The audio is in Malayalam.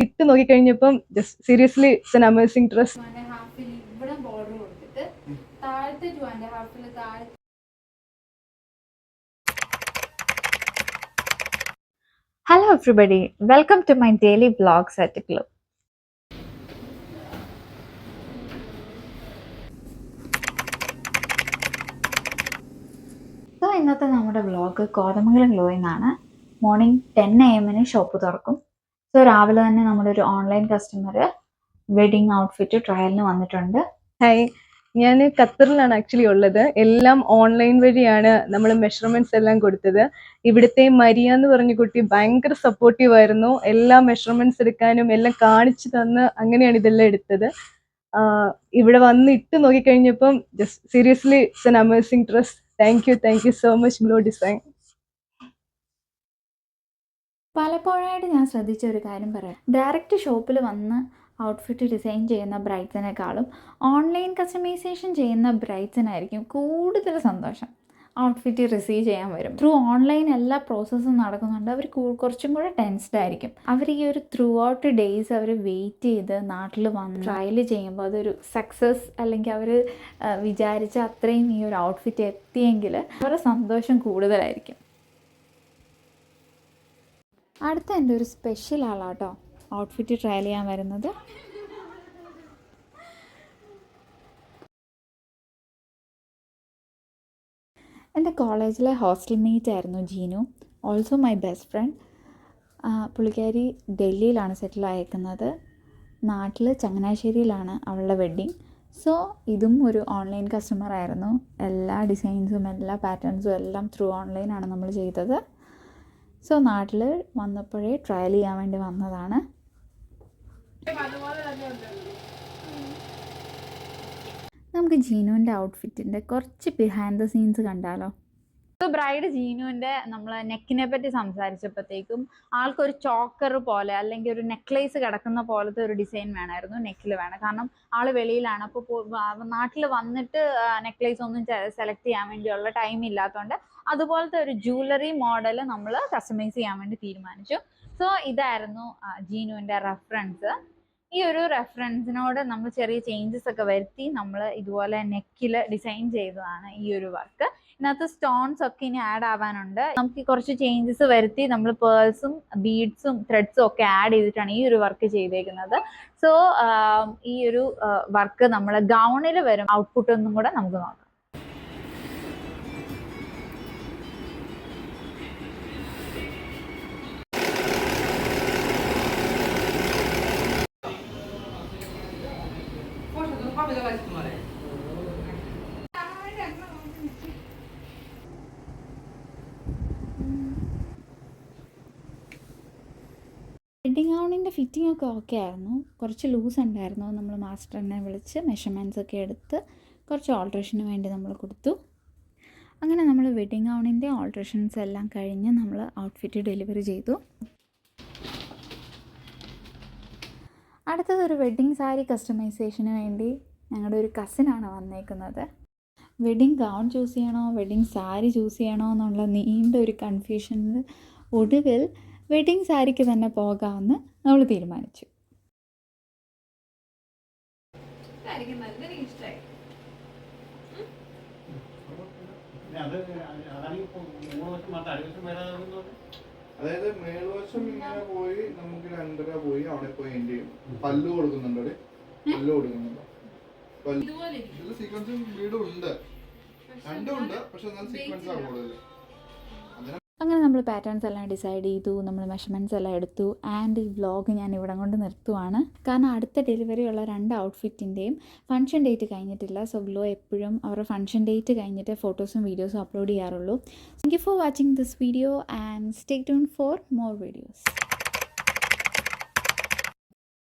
ഇട്ട് നോക്കിക്കഴിഞ്ഞപ്പം seriously it's an amazing dress. ഇവിടെ ബോർഡർ കൊടുത്തിട്ട് താഴത്തെ 2.5 താഴെ. Hello everybody, welcome to my daily vlogs at Glow. So ഇന്നത്തെ നമ്മുടെ വ്ളോഗ് കോതമംഗലം ഗ്ലോയിങ് ആണ്. മോർണിംഗ് 10 AM ഷോപ്പ് തുറക്കും. സോ രാവിലെ തന്നെ നമ്മുടെ ഒരു ഓൺലൈൻ കസ്റ്റമർ വെഡിങ് ഔട്ട്ഫിറ്റ് ട്രയലിന് വന്നിട്ടുണ്ട്. ഹായ്, ഞാൻ ഖത്തറിലാണ് ആക്ച്വലി ഉള്ളത്. എല്ലാം ഓൺലൈൻ വഴിയാണ് നമ്മൾ മെഷർമെന്റ്സ് എല്ലാം കൊടുത്തത്. ഇവിടുത്തെ മരിയ എന്ന് പറഞ്ഞ കുട്ടി ഭയങ്കര സപ്പോർട്ടീവ് ആയിരുന്നു. എല്ലാ മെഷർമെന്റ്സ് എടുക്കാനും എല്ലാം കാണിച്ചു തന്ന് അങ്ങനെയാണ് ഇതെല്ലാം എടുത്തത്. ഇവിടെ വന്ന് ഇട്ട് നോക്കിക്കഴിഞ്ഞപ്പം seriously it's an amazing dress. Thank you so much glow design. പലപ്പോഴായിട്ട് ഞാൻ ശ്രദ്ധിച്ച ഒരു കാര്യം പറയാം. ഡയറക്റ്റ് ഷോപ്പിൽ വന്ന് ഔട്ട്ഫിറ്റ് ഡിസൈൻ ചെയ്യുന്ന ബ്രൈഡ്സിനേക്കാളും ഓൺലൈൻ കസ്റ്റമൈസേഷൻ ചെയ്യുന്ന ബ്രൈഡ്സിനായിരിക്കും കൂടുതൽ സന്തോഷം. ഔട്ട്ഫിറ്റ് റിസീവ് ചെയ്യാൻ വരും. ത്രൂ ഓൺലൈൻ എല്ലാ പ്രോസസ്സും നടക്കുന്നുണ്ട്. അവർ കുറച്ചും കൂടെ ടെൻസ്ഡ് ആയിരിക്കും. അവർ ഈ ഒരു ത്രൂ ഔട്ട് ഡേയ്സ് അവർ വെയിറ്റ് ചെയ്ത് നാട്ടിൽ വന്ന് ട്രയൽ ചെയ്യുമ്പോൾ അതൊരു സക്സസ്, അല്ലെങ്കിൽ അവർ വിചാരിച്ച അത്രയും ഈ ഒരു ഔട്ട്ഫിറ്റ് എത്തിയെങ്കിൽ അവരുടെ സന്തോഷം കൂടുതലായിരിക്കും. അടുത്ത എൻ്റെ ഒരു സ്പെഷ്യൽ ആളാട്ടോ ഔട്ട്ഫിറ്റ് ട്രയൽ ചെയ്യാൻ വരുന്നത്. എൻ്റെ കോളേജിലെ ഹോസ്റ്റൽ മേറ്റ് ആയിരുന്നു Jeenu, also my best friend. പുള്ളിക്കാരി ഡൽഹിയിലാണ് സെറ്റിൽ ആയേക്കുന്നത്. നാട്ടിൽ ചങ്ങനാശ്ശേരിയിലാണ് അവളുടെ വെഡ്ഡിങ്. സോ ഇതും ഒരു ഓൺലൈൻ കസ്റ്റമർ ആയിരുന്നു. എല്ലാ ഡിസൈൻസും എല്ലാ പാറ്റേൺസും എല്ലാം ത്രൂ ഓൺലൈനാണ് നമ്മൾ ചെയ്തത്. സോ നാട്ടിൽ വന്നപ്പോഴേ ട്രയൽ ചെയ്യാൻ വേണ്ടി വന്നതാണ്. നമുക്ക് ജീനുവിൻ്റെ ഔട്ട്ഫിറ്റിൻ്റെ കുറച്ച് ബിഹൈൻഡ് ദ സീൻസ് കണ്ടാലോ. സോ ബ്രൈഡ് ജീനുവിൻ്റെ നമ്മൾ നെക്കിനെ പറ്റി സംസാരിച്ചപ്പോഴത്തേക്കും ആൾക്കൊരു ചോക്കർ പോലെ അല്ലെങ്കിൽ ഒരു നെക്ലേസ് കിടക്കുന്ന പോലത്തെ ഒരു ഡിസൈൻ വേണമായിരുന്നു. നെക്കിൽ വേണം, കാരണം ആൾ വെളിയിലാണ്. അപ്പോൾ നാട്ടിൽ വന്നിട്ട് നെക്ലേസ് ഒന്നും സെലക്ട് ചെയ്യാൻ വേണ്ടിയുള്ള ടൈം ഇല്ലാത്തതുകൊണ്ട് അതുപോലത്തെ ഒരു ജ്വല്ലറി മോഡൽ നമ്മൾ കസ്റ്റമൈസ് ചെയ്യാൻ വേണ്ടി തീരുമാനിച്ചു. സോ ഇതായിരുന്നു ജീനുവിൻ്റെ റെഫറൻസ്. ഈ ഒരു റെഫറൻസിനോട് നമ്മൾ ചെറിയ ചേഞ്ചസ് ഒക്കെ വരുത്തി നമ്മൾ ഇതുപോലെ നെക്കിൽ ഡിസൈൻ ചെയ്തതാണ് ഈ ഒരു വർക്ക്. ഇതിനകത്ത് സ്റ്റോൺസ് ഒക്കെ ഇനി ആഡ് ആവാനുണ്ട്. നമുക്ക് കുറച്ച് ചേഞ്ചസ് വരുത്തി നമ്മൾ പേൾസും ബീഡ്സും ത്രെഡ്സും ഒക്കെ ആഡ് ചെയ്തിട്ടാണ് ഈ ഒരു വർക്ക് ചെയ്തേക്കുന്നത്. സോ ഈ ഒരു വർക്ക് നമ്മൾ ഗൗണിൽ വരും ഔട്ട്പുട്ട് ഒന്നും കൂടെ നമുക്ക് നോക്കാം. വെഡ്ഡിങ് ഗൗണിൻ്റെ ഫിറ്റിംഗ് ഒക്കെ ഓക്കെ ആയിരുന്നു. കുറച്ച് ലൂസ് ഉണ്ടായിരുന്നു. നമ്മൾ മാസ്റ്ററിനെ വിളിച്ച് മെഷർമെൻറ്റ്സ് ഒക്കെ എടുത്ത് കുറച്ച് ഓൾട്രേഷന് വേണ്ടി നമ്മൾ കൊടുത്തു. അങ്ങനെ നമ്മൾ വെഡ്ഡിങ് ഗൗണിൻ്റെ ഓൾട്രേഷൻസ് എല്ലാം കഴിഞ്ഞ് നമ്മൾ ഔട്ട്ഫിറ്റ് ഡെലിവറി ചെയ്തു. അടുത്തതൊരു വെഡ്ഡിങ് സാരി കസ്റ്റമൈസേഷന് വേണ്ടി ഞങ്ങളുടെ ഒരു കസിനാണ് വന്നേക്കുന്നത്. വെഡ്ഡിങ് ഗൗൺ ചൂസ് ചെയ്യണോ വെഡ്ഡിങ് സാരി ചൂസ് ചെയ്യണോ എന്നുള്ള നീണ്ട ഒരു കൺഫ്യൂഷനിൽ ഒടുവിൽ വെഡ്ഡിങ് സാരിക്ക് തന്നെ പോകാമെന്ന് നമ്മൾ തീരുമാനിച്ചു. അതായത് മേൽവശം ഇങ്ങനെ പോയി നമുക്ക് 2.5 പോയി അവിടെ പോയി എൻഡ് ചെയ്യും. പല്ലു കൊടുക്കുന്നുണ്ട്, പല്ലു കൊടുക്കുന്നുണ്ട്. സീക്വൻസും വീടും ഉണ്ട്, രണ്ടും ഉണ്ട്, പക്ഷെ എന്നാൽ സീക്വൻസ് ആണ് കൂടുതൽ. അങ്ങനെ നമ്മൾ പാറ്റേൺസ് എല്ലാം ഡിസൈഡ് ചെയ്തു, നമ്മൾ മെഷർമെൻറ്റ്സ് എല്ലാം എടുത്തു. ആൻഡ് ഈ വ്ളോഗ് ഞാൻ ഇവിടെ കൊണ്ട് നിർത്തുവാണ്, കാരണം അടുത്ത ഡെലിവറി ഉള്ള 2 ഔട്ട്ഫിറ്റിൻ്റെയും ഫംഗ്ഷൻ ഡേറ്റ് കഴിഞ്ഞിട്ടില്ല. സോ ഗ്ലോ എപ്പോഴും അവരുടെ ഫംഗ്ഷൻ ഡേറ്റ് കഴിഞ്ഞിട്ട് ഫോട്ടോസും വീഡിയോസും അപ്ലോഡ് ചെയ്യാറുള്ളൂ. Thank you for watching this video and stay tune for more videos.